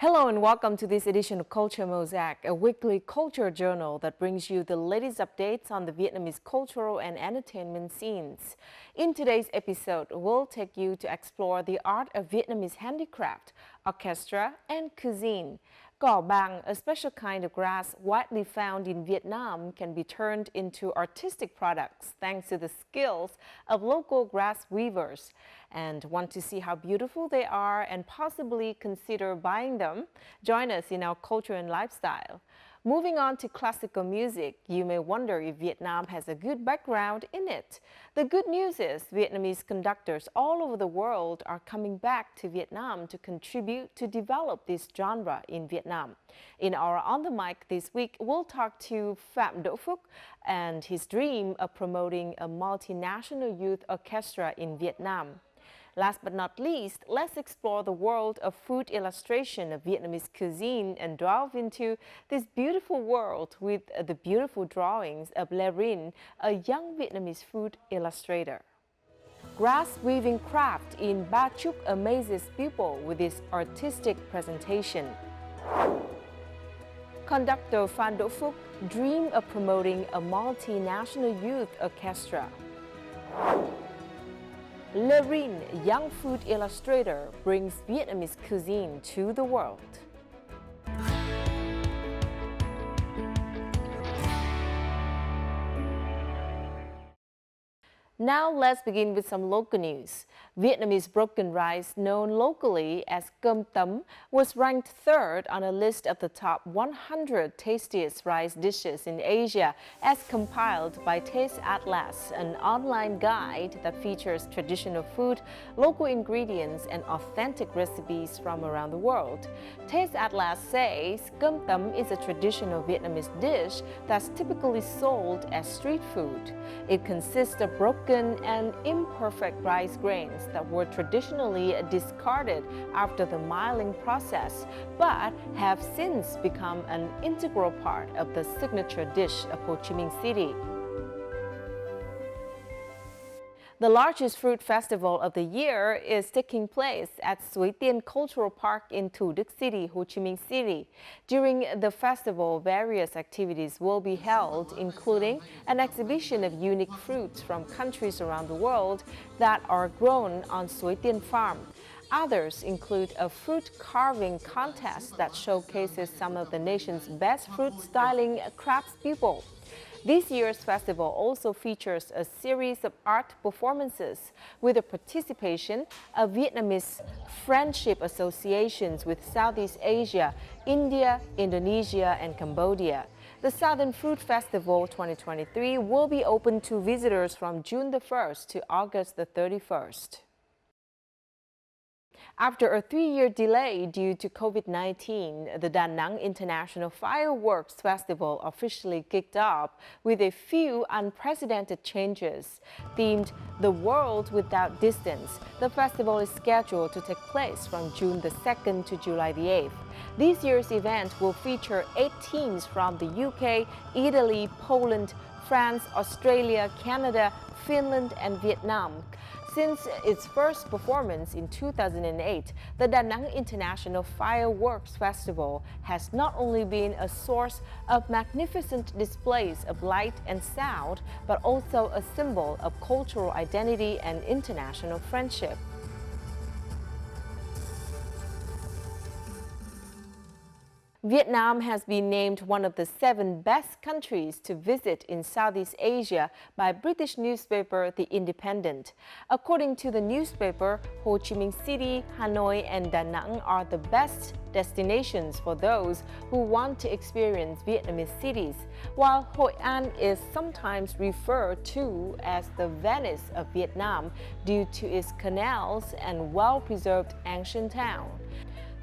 Hello and welcome to this edition of Culture Mosaic, a weekly culture journal that brings you the latest updates on the Vietnamese cultural and entertainment scenes. In today's episode, we'll take you to explore the art of Vietnamese handicraft, orchestra, and cuisine. Cỏ Bàng, a special kind of grass widely found in Vietnam, can be turned into artistic products thanks to the skills of local grass weavers. And want to see how beautiful they are and possibly consider buying them? Join us in our culture and lifestyle. Moving on to classical music, you may wonder if Vietnam has a good background in it. The good news is Vietnamese conductors all over the world are coming back to Vietnam to contribute to develop this genre in Vietnam. In our On the Mic this week, we'll talk to Phạm Đỗ Phúc and his dream of promoting a multinational youth orchestra in Vietnam. Last but not least, let's explore the world of food illustration of Vietnamese cuisine and delve into this beautiful world with the beautiful drawings of Le Rin, a young Vietnamese food illustrator. Grass weaving craft in Chúc amazes people with its artistic presentation. Conductor Phạm Đỗ Phúc dreamed of promoting a multinational youth orchestra. Le Rin, young food illustrator, brings Vietnamese cuisine to the world. Now let's begin with some local news. Vietnamese broken rice, known locally as cơm tấm, was ranked third on a list of the top 100 tastiest rice dishes in Asia as compiled by Taste Atlas, an online guide that features traditional food, local ingredients, and authentic recipes from around the world. Taste Atlas says cơm tấm is a traditional Vietnamese dish that's typically sold as street food. It consists of broken and imperfect rice grains that were traditionally discarded after the milling process, but have since become an integral part of the signature dish of Ho Chi Minh City. The largest fruit festival of the year is taking place at Suối Tiên Cultural Park in Thủ Đức City, Ho Chi Minh City. During the festival, various activities will be held, including an exhibition of unique fruits from countries around the world that are grown on Suối Tiên Farm. Others include a fruit carving contest that showcases some of the nation's best fruit styling craftspeople. This year's festival also features a series of art performances with the participation of Vietnamese friendship associations with Southeast Asia, India, Indonesia, and Cambodia. The Southern Fruit Festival 2023 will be open to visitors from June the 1st to August the 31st. After a 3-year delay due to COVID-19, the Da Nang International Fireworks Festival officially kicked off with a few unprecedented changes. Themed The World Without Distance, the festival is scheduled to take place from June the 2nd to July the 8th. This year's event will feature 8 teams from the UK, Italy, Poland, France, Australia, Canada, Finland, and Vietnam. Since its first performance in 2008, the Da Nang International Fireworks Festival has not only been a source of magnificent displays of light and sound, but also a symbol of cultural identity and international friendship. Vietnam has been named one of the 7 best countries to visit in Southeast Asia by British newspaper The Independent. According to the newspaper, Ho Chi Minh City, Hanoi, and Da Nang are the best destinations for those who want to experience Vietnamese cities, while Hội An is sometimes referred to as the Venice of Vietnam due to its canals and well-preserved ancient town.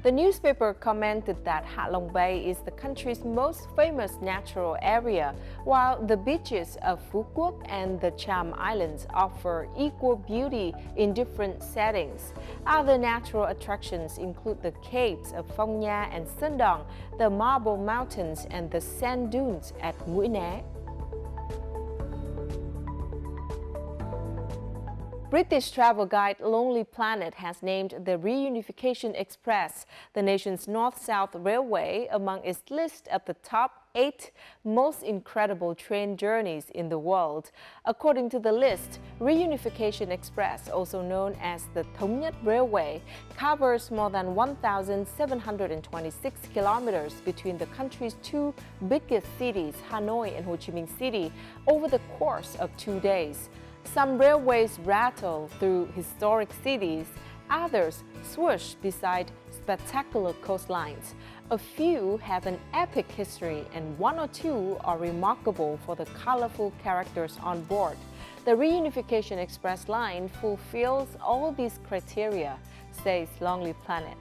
The newspaper commented that Ha Long Bay is the country's most famous natural area, while the beaches of Phu Quoc and the Cham Islands offer equal beauty in different settings. Other natural attractions include the caves of Phong Nha and Sơn Dong, the Marble Mountains, and the sand dunes at Mũi Né. British travel guide Lonely Planet has named the Reunification Express, the nation's north-south railway, among its list of the top 8 most incredible train journeys in the world. According to the list, Reunification Express, also known as the Thống Nhất Railway, covers more than 1,726 kilometers between the country's 2 biggest cities, Hanoi and Ho Chi Minh City, over the course of 2 days. Some railways rattle through historic cities, others swoosh beside spectacular coastlines. A few have an epic history, and 1 or 2 are remarkable for the colorful characters on board. The Reunification Express line fulfills all these criteria, says Lonely Planet.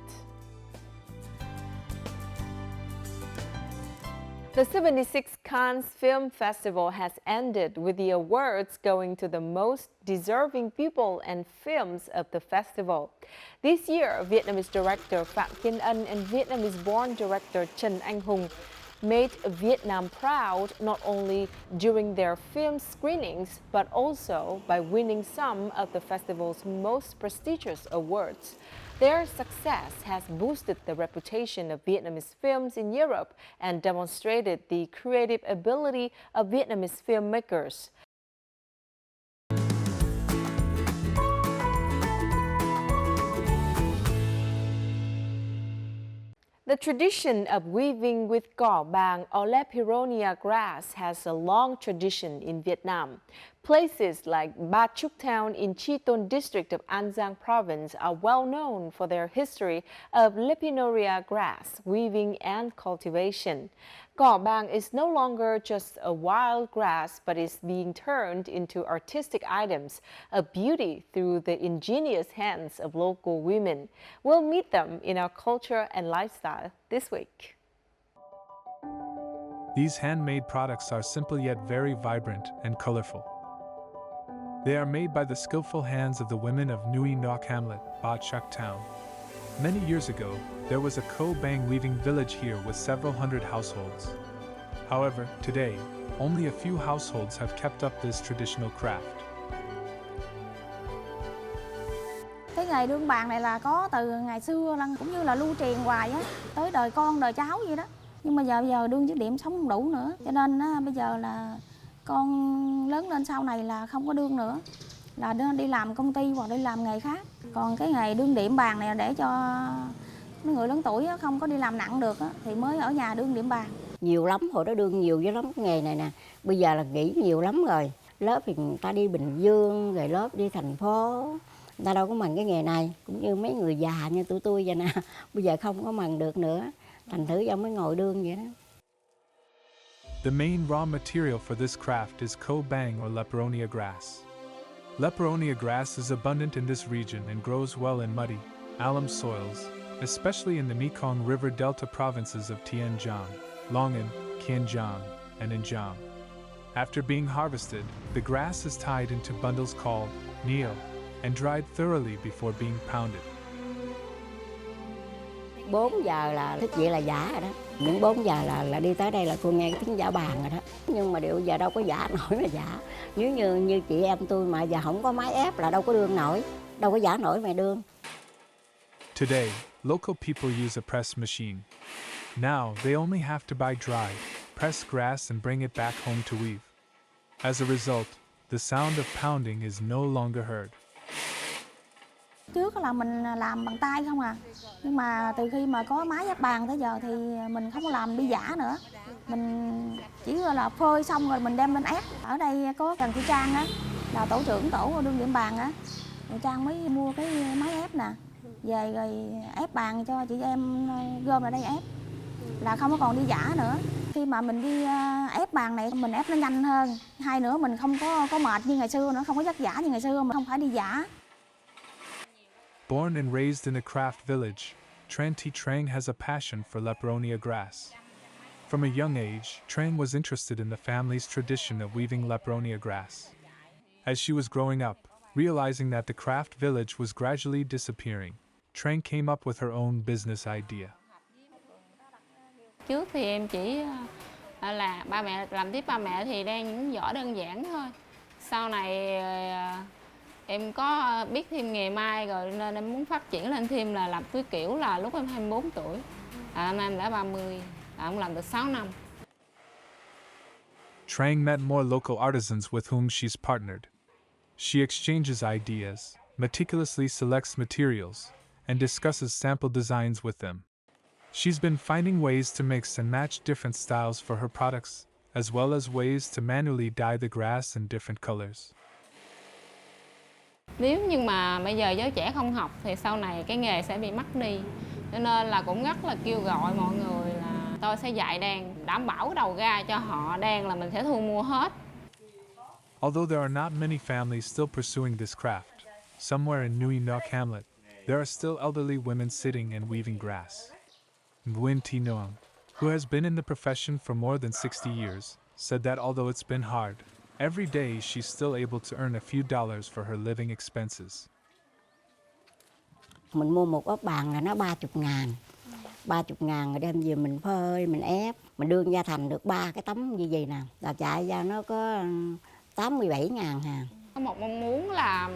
The 76th Cannes Film Festival has ended with the awards going to the most deserving people and films of the festival. This year, Vietnamese director Phạm Kiên Ân and Vietnamese-born director Trần Anh Hùng made Vietnam proud not only during their film screenings, but also by winning some of the festival's most prestigious awards. Their success has boosted the reputation of Vietnamese films in Europe and demonstrated the creative ability of Vietnamese filmmakers. The tradition of weaving with cỏ Bàng or Lepironia grass has a long tradition in Vietnam. Places like Ba Chúc town in Chi Tôn district of An Giang province are well known for their history of Lepironia grass weaving and cultivation. Cỏ Bàng is no longer just a wild grass, but is being turned into artistic items of beauty through the ingenious hands of local women. We'll meet them in our culture and lifestyle this week. These handmade products are simple yet very vibrant and colorful. They are made by the skillful hands of the women of Nui Nok Hamlet, Ba Chúc town. Many years ago, there was a Bàng weaving village here with several hundred households. However, today, only a few households have kept up this traditional craft. Cái nghề đương bàng này là có từ ngày xưa là cũng như là lưu truyền hoài á, tới đời con đời cháu vậy đó. Nhưng mà giờ đương chứ điểm sống không đủ nữa, cho nên bây giờ là con lớn lên sau này là không có đương nữa, là đi làm công ty hoặc đi làm nghề khác. Còn cái nghề đương điểm bàng này là để cho mấy người lớn tuổi không có đi làm nặng được thì mới ở nhà đương điểm bàng. Nhiều lắm, hồi đó đương nhiều với lắm cái nghề này nè. Bây giờ là nghỉ nhiều lắm rồi. Lớp thì người ta đi Bình Dương, rồi lớp đi thành phố. Người ta đâu có mần cái nghề này. Cũng như mấy người già như tụi tôi vậy nè. Bây giờ không có mần được nữa. Thành thử ra mới ngồi đương vậy đó. The main raw material for this craft is Bàng or Lepironia grass. Lepironia grass is abundant in this region and grows well in muddy, alum soils, especially in the Mekong River Delta provinces of Tien Giang, Long An, Kiên Giang, and An Giang. After being harvested, the grass is tied into bundles called neo and dried thoroughly before being pounded. 4 giờ là thức dậy là giả rồi đó. Những 4 giờ là đi tới đây là cô nghe cái tiếng giả bàn rồi đó. Nhưng mà điều giờ đâu có giả nổi mà giả. Nếu như chị em tôi mà giờ không có máy ép là đâu có đương nổi. Đâu có giả nổi mà đương. Today, local people use a press machine. Now, they only have to buy dried, pressed grass and bring it back home to weave. As a result, the sound of pounding is no longer heard. Trước là mình làm bằng tay không à. Nhưng mà từ khi mà có máy ép bàn tới giờ thì mình không có làm đi giả nữa. Mình chỉ là phơi xong rồi mình đem lên ép. Ở đây có Trần Thị Trang á, là tổ trưởng tổ đương điểm bàn á. Rồi Trang mới mua cái máy ép nè. Về rồi ép bàn cho chị em gom lại đây ép. Là không có còn đi giả nữa. Khi mà mình đi ép bàn này mình ép nó nhanh hơn. Hai nữa mình không có mệt như ngày xưa nữa, không có vất vả như ngày xưa, mà không phải đi giả. Born and raised in a craft village, Tran Thi Trang has a passion for Lepironia grass. From a young age, Trang was interested in the family's tradition of weaving Lepironia grass. As she was growing up, realizing that the craft village was gradually disappearing, Trang came up with her own business idea. Trước thì em chỉ là ba mẹ làm tiếp ba mẹ thì đang những giỏ đơn giản thôi. Sau này Em có biết thêm nghề may rồi nên em muốn phát triển lên thêm là làm túi kiểu là lúc em 24 tuổi. Năm em đã 30, em làm được 6 năm. Trang met more local artisans with whom she's partnered. She exchanges ideas, meticulously selects materials, and discusses sample designs with them. She's been finding ways to mix and match different styles for her products, as well as ways to manually dye the grass in different colors. Nếu như mà bây giờ giới trẻ không học thì sau này cái nghề sẽ bị mất đi. Cho nên là cũng rất là kêu gọi mọi người là tôi sẽ dạy đàn, đảm bảo cái đầu ra cho họ, đàn là mình sẽ thu mua hết. Although there are not many families still pursuing this craft, somewhere in New York hamlet, there are still elderly women sitting and weaving grass. Nguyen Thi Nguyen, who has been in the profession for more than 60 years, said that although it's been hard, every day she's still able to earn a few dollars for her living expenses. Mình mua một ốp bàng là nó 30.000. 30.000 rồi đem về mình phơi, mình ép, mình đương ra thành được 3 cái tấm như vậy nè. Là chạy ra nó có 87.000 hà. Có một mong muốn là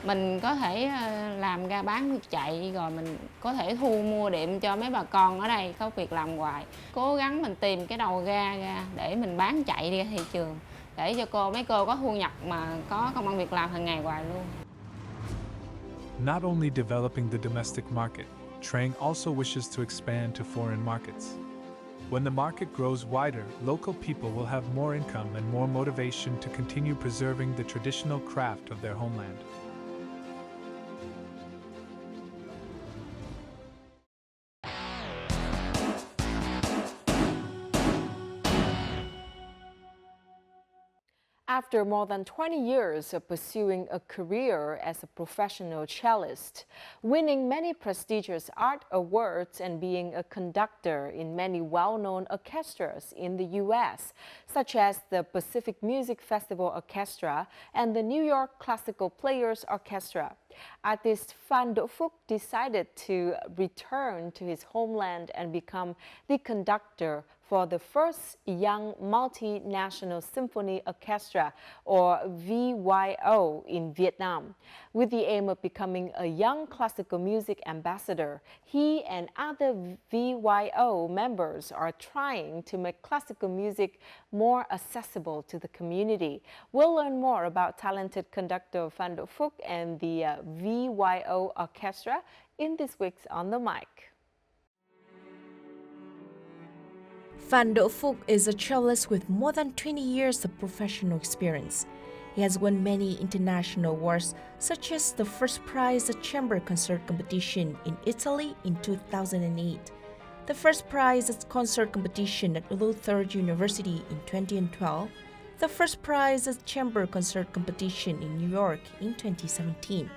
mình có thể làm ra bán được chạy, rồi mình có thể thu mua đệm cho mấy bà con ở đây có việc làm hoài. Cố gắng mình tìm cái đầu ra để mình bán chạy đi thị trường, để cho mấy cô có thu nhập mà có công ăn việc làm hàng ngày hoài luôn. Not only developing the domestic market, Trang also wishes to expand to foreign markets. When the market grows wider, local people will have more income and more motivation to continue preserving the traditional craft of their homeland. After more than 20 years of pursuing a career as a professional cellist, winning many prestigious art awards and being a conductor in many well-known orchestras in the U.S., such as the Pacific Music Festival Orchestra and the New York Classical Players Orchestra, artist Phạm Đỗ Phúc decided to return to his homeland and become the conductor for the first young multinational symphony orchestra, or VYO, in Vietnam. With the aim of becoming a young classical music ambassador, he and other VYO members are trying to make classical music more accessible to the community. We'll learn more about talented conductor Phạm Đỗ Phúc and the VYO Orchestra in this week's On the Mic. Phạm Đỗ Phúc is a cellist with more than 20 years of professional experience. He has won many international awards, such as the first prize at Chamber Concert Competition in Italy in 2008, the first prize at Concert Competition at Luther University in 2012, the first prize at Chamber Concert Competition in New York in 2017.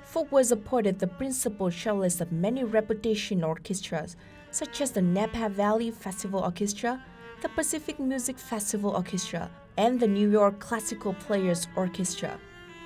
Phúc was appointed the principal cellist of many reputation orchestras, such as the Napa Valley Festival Orchestra, the Pacific Music Festival Orchestra, and the New York Classical Players Orchestra.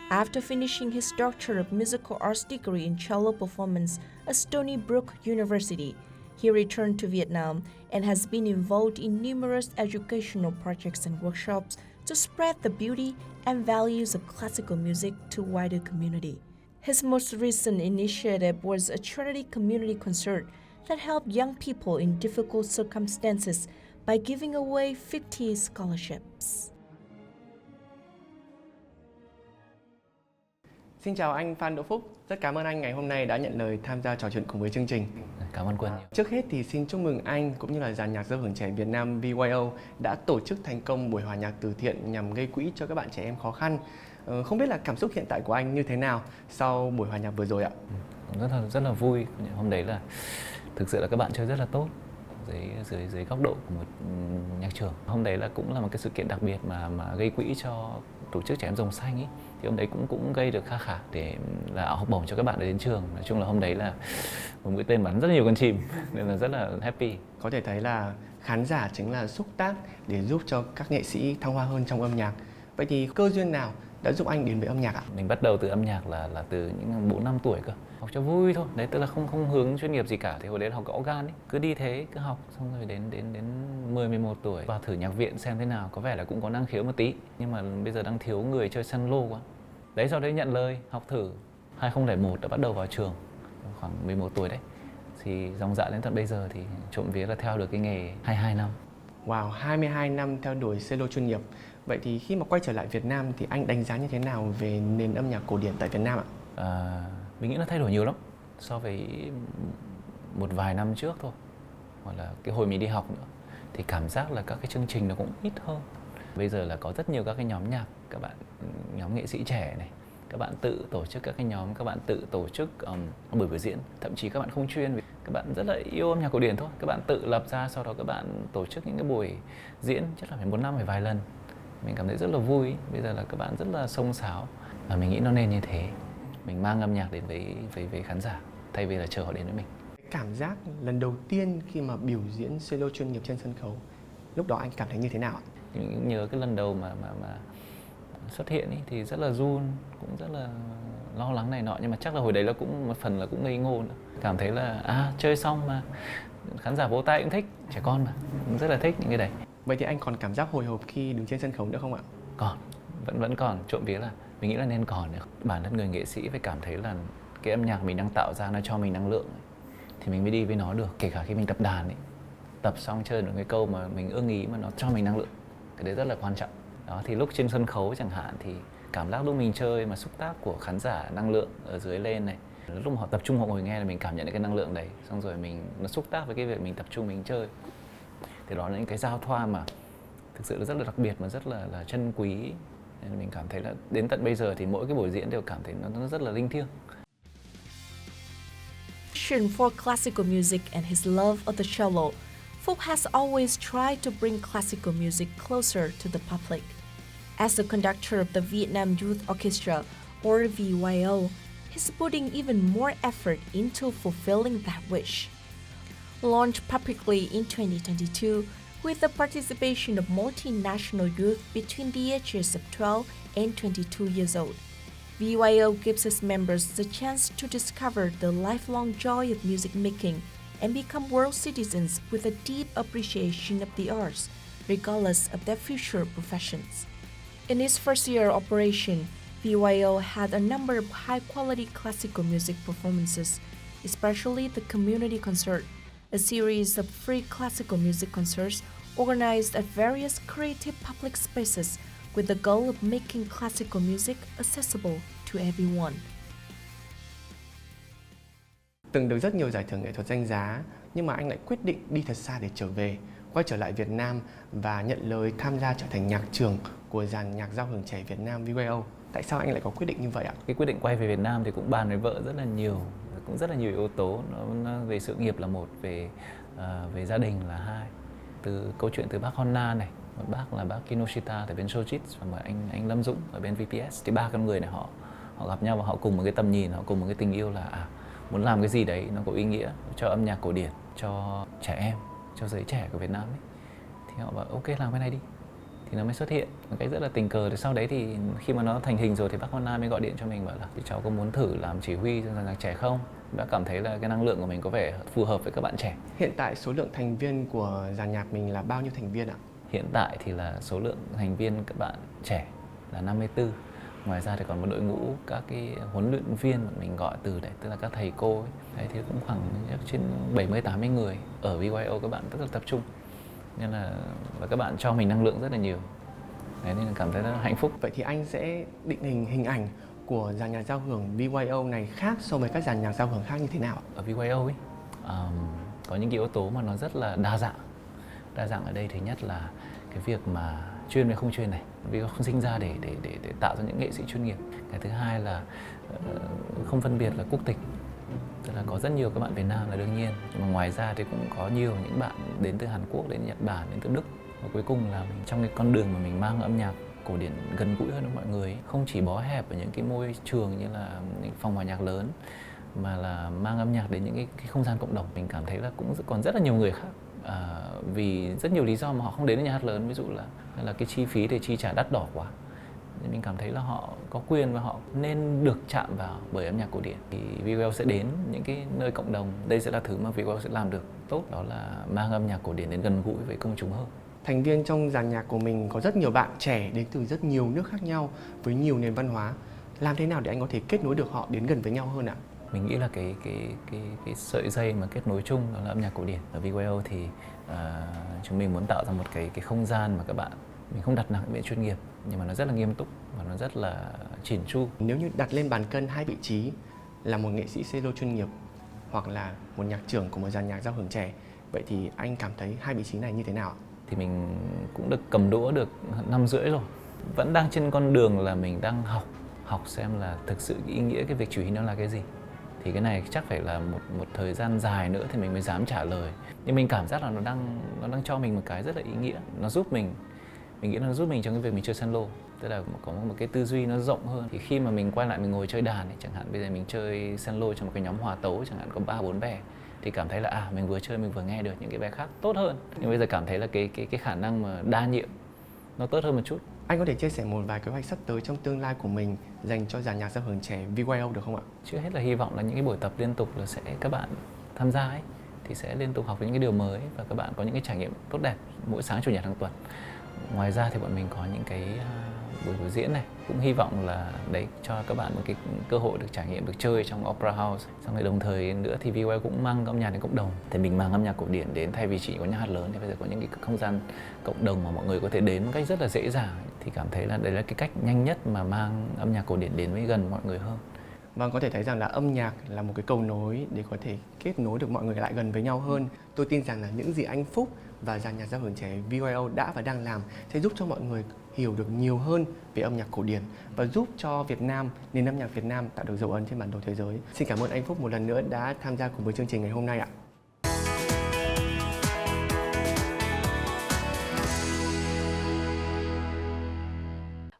After finishing his Doctor of Musical Arts degree in cello performance at Stony Brook University, he returned to Vietnam and has been involved in numerous educational projects and workshops to spread the beauty and values of classical music to wider community. His most recent initiative was a charity community concert that helped young people in difficult circumstances by giving away 50 scholarships. Xin chào anh Phạm Đỗ Phúc, rất cảm ơn anh ngày hôm nay đã nhận lời tham gia trò chuyện cùng với chương trình. Cảm ơn Quân. Trước hết thì xin chúc mừng anh cũng như là dàn nhạc giao hưởng trẻ Việt Nam VYO đã tổ chức thành công buổi hòa nhạc từ thiện nhằm gây quỹ cho các bạn trẻ em khó khăn. Không biết là cảm xúc hiện tại của anh như thế nào sau buổi hòa nhạc vừa rồi ạ? Rất là vui. Hôm đấy là thực sự là các bạn chơi rất là tốt dưới góc độ của một nhạc trưởng. Hôm đấy là cũng là một cái sự kiện đặc biệt mà gây quỹ cho tổ chức trẻ em Rồng Xanh ấy. Thì hôm đấy cũng gây được khá để là học bổng cho các bạn đến trường. Nói chung là hôm đấy là một mũi tên bắn rất nhiều con chim nên là rất là happy. Có thể thấy là khán giả chính là xúc tác để giúp cho các nghệ sĩ thăng hoa hơn trong âm nhạc. Vậy thì cơ duyên nào đã giúp anh đến với âm nhạc ạ? Mình bắt đầu từ âm nhạc là từ những 4-5 tuổi cơ. Học cho vui thôi, đấy tức là không hướng chuyên nghiệp gì cả. Thì hồi đấy là học organ ấy, cứ đi thế, cứ học xong rồi đến 10-11 tuổi vào thử nhạc viện xem thế nào, có vẻ là cũng có năng khiếu một tí, nhưng mà bây giờ đang thiếu người chơi cello quá. Đấy, sau đấy nhận lời học thử. 2001 đã bắt đầu vào trường, khoảng 11 tuổi đấy. Thì dòng dã đến tận bây giờ thì trộm vía là theo được cái nghề 22 năm. Wow, 22 năm theo đuổi cello chuyên nghiệp. Vậy thì khi mà quay trở lại Việt Nam thì anh đánh giá như thế nào về nền âm nhạc cổ điển tại Việt Nam ạ? Mình nghĩ nó thay đổi nhiều lắm so với một vài năm trước thôi, hoặc là cái hồi mình đi học nữa. Thì cảm giác là các cái chương trình nó cũng ít hơn. Bây giờ là có rất nhiều các cái nhóm nhạc, các bạn nhóm nghệ sĩ trẻ này, các bạn tự tổ chức các cái nhóm, các bạn tự tổ chức buổi biểu diễn, thậm chí các bạn không chuyên, các bạn rất là yêu âm nhạc cổ điển thôi, các bạn tự lập ra, sau đó các bạn tổ chức những cái buổi diễn chắc là phải một năm phải vài lần. Mình cảm thấy rất là vui. Bây giờ là các bạn rất là xông xáo và mình nghĩ nó nên như thế. Mình mang âm nhạc đến với khán giả thay vì là chờ họ đến với mình. Cảm giác lần đầu tiên khi mà biểu diễn cello chuyên nghiệp trên sân khấu, lúc đó anh cảm thấy như thế nào ạ? Mình cũng nhớ cái lần đầu mà xuất hiện ý, thì rất là run, cũng rất là lo lắng này nọ, nhưng mà chắc là hồi đấy là cũng một phần là cũng ngây ngô nữa. Cảm thấy là chơi xong mà khán giả vỗ tay cũng thích, trẻ con mà cũng rất là thích những cái đấy. Vậy thì anh còn cảm giác hồi hộp khi đứng trên sân khấu nữa không ạ? Còn, vẫn còn, trộm vía là mình nghĩ là nên còn nữa. Bản thân người nghệ sĩ phải cảm thấy là cái âm nhạc mình đang tạo ra nó cho mình năng lượng thì mình mới đi với nó được. Kể cả khi mình tập đàn ấy, tập xong chơi được cái câu mà mình ưng ý mà nó cho mình năng lượng, cái đấy rất là quan trọng. Đó, thì lúc trên sân khấu chẳng hạn thì cảm giác lúc mình chơi mà xúc tác của khán giả năng lượng ở dưới lên này, lúc mà họ tập trung họ ngồi nghe là mình cảm nhận được cái năng lượng đấy, xong rồi nó xúc tác với cái việc mình tập trung mình chơi. Thì đó là những cái giao thoa mà thực sự là rất là đặc biệt mà rất là chân quý. Nên mình cảm thấy là đến tận bây giờ thì mỗi cái buổi diễn đều cảm thấy nó rất là linh thiêng. For classical music and his love of the cello, Phúc has always tried to bring classical music closer to the public. As the conductor of the Vietnam Youth Orchestra, or VYO, he's putting even more effort into fulfilling that wish. Launched publicly in 2022, with the participation of multinational youth between the ages of 12 and 22 years old, VYO gives its members the chance to discover the lifelong joy of music making and become world citizens with a deep appreciation of the arts, regardless of their future professions. In its first year of operation, VYO had a number of high-quality classical music performances, especially the Community Concert, a series of free classical music concerts organized at various creative public spaces with the goal of making classical music accessible to everyone. Từng được rất nhiều giải thưởng nghệ thuật danh giá, nhưng mà anh lại quyết định đi thật xa để trở về, quay trở lại Việt Nam và nhận lời tham gia trở thành nhạc trưởng của dàn nhạc giao hưởng trẻ Việt Nam VYO. Tại sao anh lại có quyết định như vậy ạ? Cái quyết định quay về Việt Nam thì cũng bàn với vợ rất là nhiều, cũng rất là nhiều yếu tố. Nó về sự nghiệp là một, về gia đình là hai. Từ câu chuyện từ bác Honna này, một bác là bác Kinoshita ở bên Sojit và một anh Lâm Dũng ở bên VPS. Thì ba con người này họ gặp nhau và họ cùng một cái tầm nhìn, họ cùng một cái tình yêu là muốn làm cái gì đấy nó có ý nghĩa cho âm nhạc cổ điển, cho trẻ em, cho giới trẻ của Việt Nam ấy. Thì họ bảo ok, làm cái này đi. Thì nó mới xuất hiện một cái rất là tình cờ. Thì sau đấy thì khi mà nó thành hình rồi thì bác Honna mới gọi điện cho mình bảo là cháu có muốn thử làm chỉ huy cho dàn nhạc trẻ không? Đã cảm thấy là cái năng lượng của mình có vẻ phù hợp với các bạn trẻ. Hiện tại số lượng thành viên của dàn nhạc mình là bao nhiêu thành viên ạ? Hiện tại thì là số lượng thành viên các bạn trẻ là 54. Ngoài ra thì còn một đội ngũ các cái huấn luyện viên mà mình gọi từ đấy, tức là các thầy cô ấy. Đấy thì cũng khoảng trên 70-80 người. Ở VYO các bạn rất là tập trung. Nên là và các bạn cho mình năng lượng rất là nhiều. Đấy, nên là cảm thấy rất là hạnh phúc. Vậy thì anh sẽ định hình ảnh của dàn nhạc giao hưởng VYO này khác so với các dàn nhạc giao hưởng khác như thế nào? Ở VYO ấy có những cái yếu tố mà nó rất là đa dạng. Đa dạng ở đây thứ nhất là cái việc mà chuyên với không chuyên này, vì không sinh ra để tạo ra những nghệ sĩ chuyên nghiệp. Cái thứ hai là không phân biệt là quốc tịch, tức là có rất nhiều các bạn Việt Nam là đương nhiên, nhưng mà ngoài ra thì cũng có nhiều những bạn đến từ Hàn Quốc, đến Nhật Bản, đến từ Đức. Và cuối cùng là mình trong cái con đường mà mình mang âm nhạc cổ điển gần gũi hơn với mọi người, không chỉ bó hẹp ở những cái môi trường như là những phòng hòa nhạc lớn, mà là mang âm nhạc đến những cái không gian cộng đồng. Mình cảm thấy là cũng còn rất là nhiều người khác. Vì rất nhiều lý do mà họ không đến với nhà hát lớn, ví dụ là cái chi phí để chi trả đắt đỏ quá. Nên mình cảm thấy là họ có quyền và họ nên được chạm vào bởi âm nhạc cổ điển. Thì VYO sẽ đến những cái nơi cộng đồng, đây sẽ là thứ mà VYO sẽ làm được tốt, đó là mang âm nhạc cổ điển đến gần gũi với công chúng hơn. Thành viên trong dàn nhạc của mình có rất nhiều bạn trẻ đến từ rất nhiều nước khác nhau với nhiều nền văn hóa. Làm thế nào để anh có thể kết nối được họ đến gần với nhau hơn ạ? Mình nghĩ là cái sợi dây mà kết nối chung đó là âm nhạc cổ điển. Ở VTV4 thì chúng mình muốn tạo ra một cái không gian mà các bạn, mình không đặt nặng về chuyên nghiệp nhưng mà nó rất là nghiêm túc và nó rất là chỉn chu. Nếu như đặt lên bàn cân hai vị trí là một nghệ sĩ cello chuyên nghiệp hoặc là một nhạc trưởng của một dàn nhạc giao hưởng trẻ, vậy thì anh cảm thấy hai vị trí này như thế nào? Thì mình cũng được cầm đũa được 5 rưỡi rồi. Vẫn đang trên con đường là mình đang học xem là thực sự ý nghĩa cái việc chủ ý nó là cái gì. Thì cái này chắc phải là một thời gian dài nữa thì mình mới dám trả lời. Nhưng mình cảm giác là nó đang cho mình một cái rất là ý nghĩa. Nó giúp mình nghĩ là nó giúp mình trong cái việc mình chơi cello. Tức là có một cái tư duy nó rộng hơn. Thì khi mà mình quay lại mình ngồi chơi đàn, chẳng hạn bây giờ mình chơi cello trong một cái nhóm hòa tấu, chẳng hạn có 3-4 bè, thì cảm thấy là mình vừa chơi mình vừa nghe được những cái bài khác tốt hơn. Nhưng bây giờ cảm thấy là cái khả năng mà đa nhiệm nó tốt hơn một chút. Anh có thể chia sẻ một vài kế hoạch sắp tới trong tương lai của mình dành cho dàn nhạc giao hưởng trẻ VTV4 được không ạ? Trước hết là hy vọng là những cái buổi tập liên tục là sẽ các bạn tham gia ấy thì sẽ liên tục học những cái điều mới và các bạn có những cái trải nghiệm tốt đẹp mỗi sáng chủ nhật hàng tuần. Ngoài ra thì bọn mình có những cái buổi diễn này, cũng hy vọng là đấy cho các bạn một cái cơ hội được trải nghiệm, được chơi trong opera house. Xong rồi đồng thời nữa thì VTV cũng mang âm nhạc đến cộng đồng. Thì mình mang âm nhạc cổ điển đến, thay vì chỉ có nhà hát lớn thì bây giờ có những cái không gian cộng đồng mà mọi người có thể đến một cách rất là dễ dàng. Thì cảm thấy là đấy là cái cách nhanh nhất mà mang âm nhạc cổ điển đến với gần mọi người hơn. Vâng, có thể thấy rằng là âm nhạc là một cái cầu nối để có thể kết nối được mọi người lại gần với nhau hơn. Tôi tin rằng là những gì anh Phúc và dàn nhạc giao hưởng trẻ VTV4 đã và đang làm sẽ giúp cho mọi người hiểu được nhiều hơn về âm nhạc cổ điển và giúp cho Việt Nam, nền âm nhạc Việt Nam tạo được dấu ấn trên bản đồ thế giới. Xin cảm ơn anh Phúc một lần nữa đã tham gia cùng với chương trình ngày hôm nay ạ.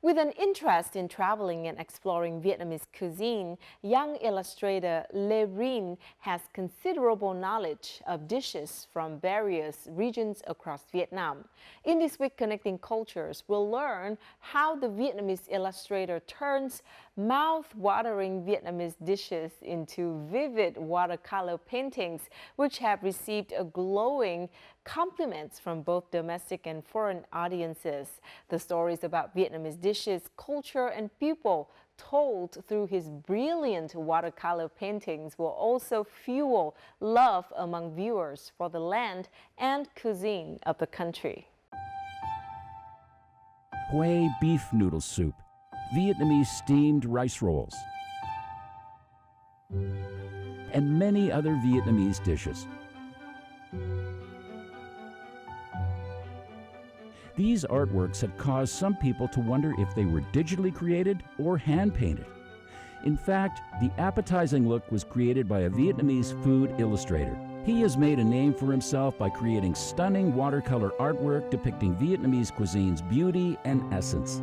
With an interest in traveling and exploring Vietnamese cuisine, young illustrator Lê Rin has considerable knowledge of dishes from various regions across Vietnam. In this week Connecting Cultures, we'll learn how the Vietnamese illustrator turns mouth-watering Vietnamese dishes into vivid watercolor paintings, which have received a glowing compliments from both domestic and foreign audiences. The stories about Vietnamese dishes, culture, and people told through his brilliant watercolor paintings will also fuel love among viewers for the land and cuisine of the country. Hue beef noodle soup, Vietnamese steamed rice rolls, and many other Vietnamese dishes. These artworks have caused some people to wonder if they were digitally created or hand-painted. In fact, the appetizing look was created by a Vietnamese food illustrator. He has made a name for himself by creating stunning watercolor artwork depicting Vietnamese cuisine's beauty and essence.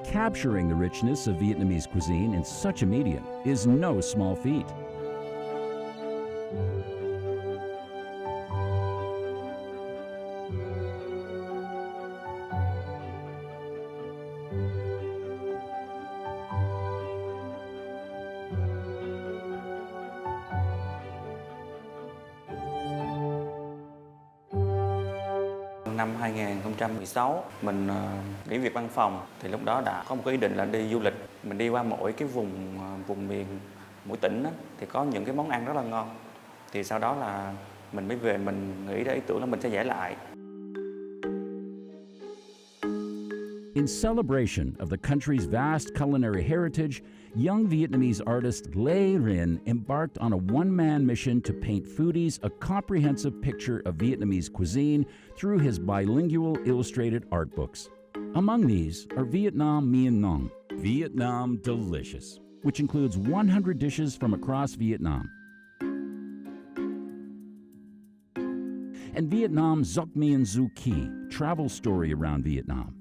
Capturing the richness of Vietnamese cuisine in such a medium is no small feat. Năm 2016 mình nghỉ việc văn phòng thì lúc đó đã có một cái ý định là đi du lịch. Mình đi qua mỗi cái vùng miền, mỗi tỉnh đó, thì có những cái món ăn rất là ngon. Thì sau đó là mình mới về, mình nghĩ ra ý tưởng là mình sẽ vẽ lại. In celebration of the country's vast culinary heritage, young Vietnamese artist Lê Rin embarked on a one-man mission to paint foodies a comprehensive picture of Vietnamese cuisine through his bilingual illustrated art books. Among these are Vietnam Mien Nong, Vietnam Delicious, which includes 100 dishes from across Vietnam, and Vietnam Duc Mien Du Qui, travel story around Vietnam.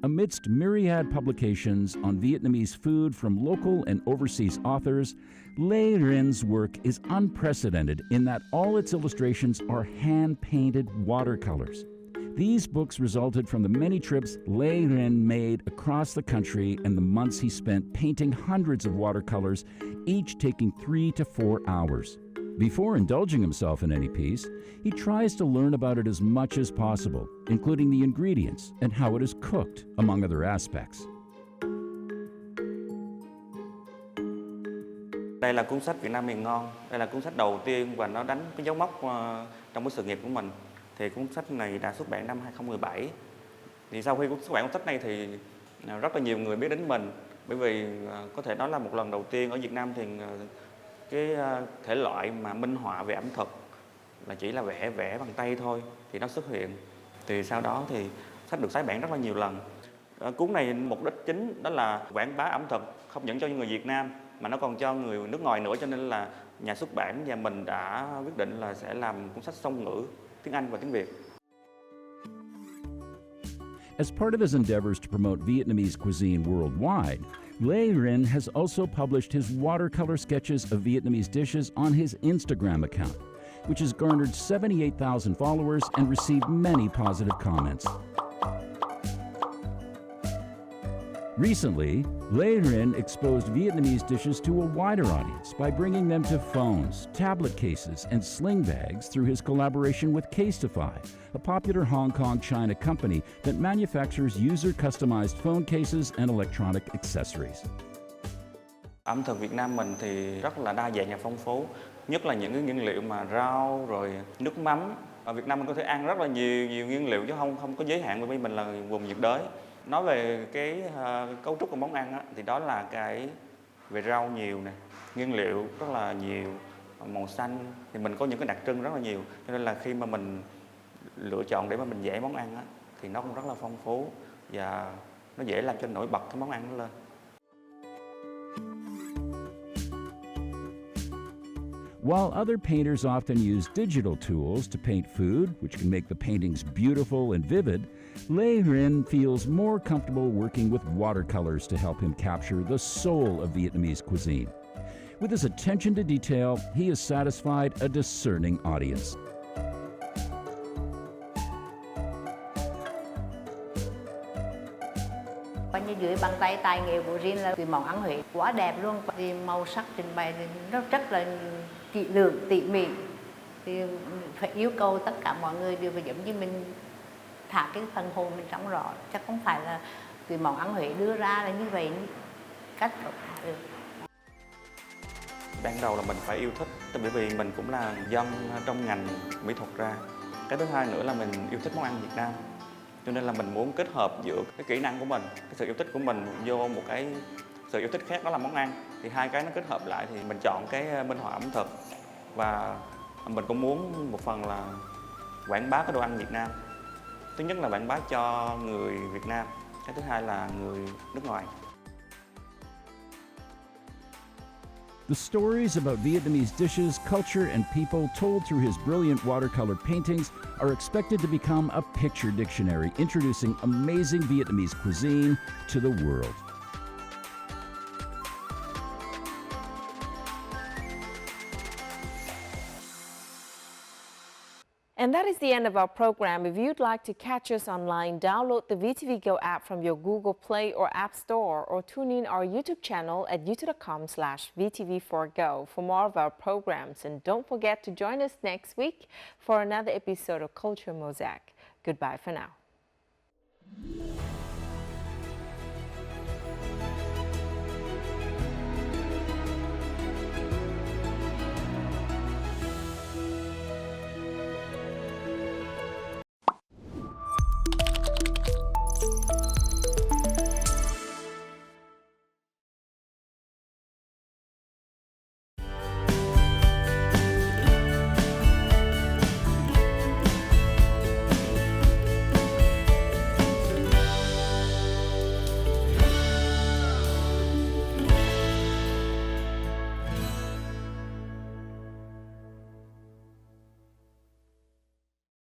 Amidst myriad publications on Vietnamese food from local and overseas authors, Lê Rin's work is unprecedented in that all its illustrations are hand-painted watercolors. These books resulted from the many trips Lê Rin made across the country and the months he spent painting hundreds of watercolors, each taking 3 to 4 hours. Before indulging himself in any piece, he tries to learn about it as much as possible, including the ingredients and how it is cooked, among other aspects. Đây là cuốn sách Việt Nam miền ngon. Đây là cuốn sách đầu tiên và nó đánh cái dấu mốc trong cái sự nghiệp của mình. Thì cuốn sách này đã xuất bản năm 2017. Thì sau khi xuất bản cuốn sách này thì rất là nhiều người biết đến mình, bởi vì có thể nói là một lần đầu tiên ở Việt Nam thì cái thể loại mà minh họa về ẩm thực là chỉ là vẽ bằng tay thôi thì nó xuất hiện. Thì sau đó thì sách được tái bản rất là nhiều lần. Cuốn này mục đích chính đó là quảng bá ẩm thực không những cho những người Việt Nam mà nó còn cho người nước ngoài nữa, cho nên là nhà xuất bản và mình đã quyết định là sẽ làm cuốn sách song ngữ tiếng Anh và tiếng Việt. As part of his endeavors to promote Vietnamese cuisine worldwide, Lê Rin has also published his watercolor sketches of Vietnamese dishes on his Instagram account, which has garnered 78,000 followers and received many positive comments. Recently, Lê Rin exposed Vietnamese dishes to a wider audience by bringing them to phones, tablet cases, and sling bags through his collaboration with Casetify, a popular Hong Kong China company that manufactures user-customized phone cases and electronic accessories. Ẩm thực Việt Nam mình thì rất là đa dạng và phong phú, nhất là những cái nguyên liệu mà rau rồi nước mắm. Ở Việt Nam mình có thể ăn rất là nhiều nguyên liệu chứ không có giới hạn, bởi vì mình là vùng nhiệt đới. Nói về cái cấu trúc của món ăn á, thì đó là cái về rau nhiều nè, nguyên liệu rất là nhiều, màu xanh thì mình có những cái đặc trưng rất là nhiều, cho nên là khi mà mình lựa chọn để mà mình vẽ món ăn á, thì nó cũng rất là phong phú và nó dễ làm cho nổi bật cái món ăn nó lên. While other painters often use digital tools to paint food, which can make the paintings beautiful and vivid, Lê Rin feels more comfortable working with watercolors to help him capture the soul of Vietnamese cuisine. With his attention to detail, he has satisfied a discerning audience. Như dưới bàn tay tài nghệ của Rin là cái món ăn Huế quá đẹp luôn, thì màu sắc trình bày thì rất là kỹ lưỡng tỉ mỉ, thì phải yêu cầu tất cả mọi người đều phải giống như mình thả cái phần hồn mình trong rõ, chắc không phải là cái món ăn Huế đưa ra là như vậy cách thả được. Ban đầu là mình phải yêu thích, bởi vì mình cũng là dân trong ngành mỹ thuật ra. Cái thứ hai nữa là mình yêu thích món ăn Việt Nam, cho nên là mình muốn kết hợp giữa cái kỹ năng của mình, cái sự yêu thích của mình vô một cái sự yêu thích khác, đó là món ăn. Thì hai cái nó kết hợp lại thì mình chọn cái minh họa ẩm thực, và mình cũng muốn một phần là quảng bá cái đồ ăn Việt Nam. Thứ nhất là quảng bá cho người Việt Nam, cái thứ hai là người nước ngoài. The stories about Vietnamese dishes, culture, and people told through his brilliant watercolor paintings are expected to become a picture dictionary, introducing amazing Vietnamese cuisine to the world. And that is the end of our program. If you'd like to catch us online, download the VTV Go app from your Google Play or App Store, or tune in our YouTube channel at youtube.com/VTV4Go for more of our programs. And don't forget to join us next week for another episode of Culture Mosaic. Goodbye for now.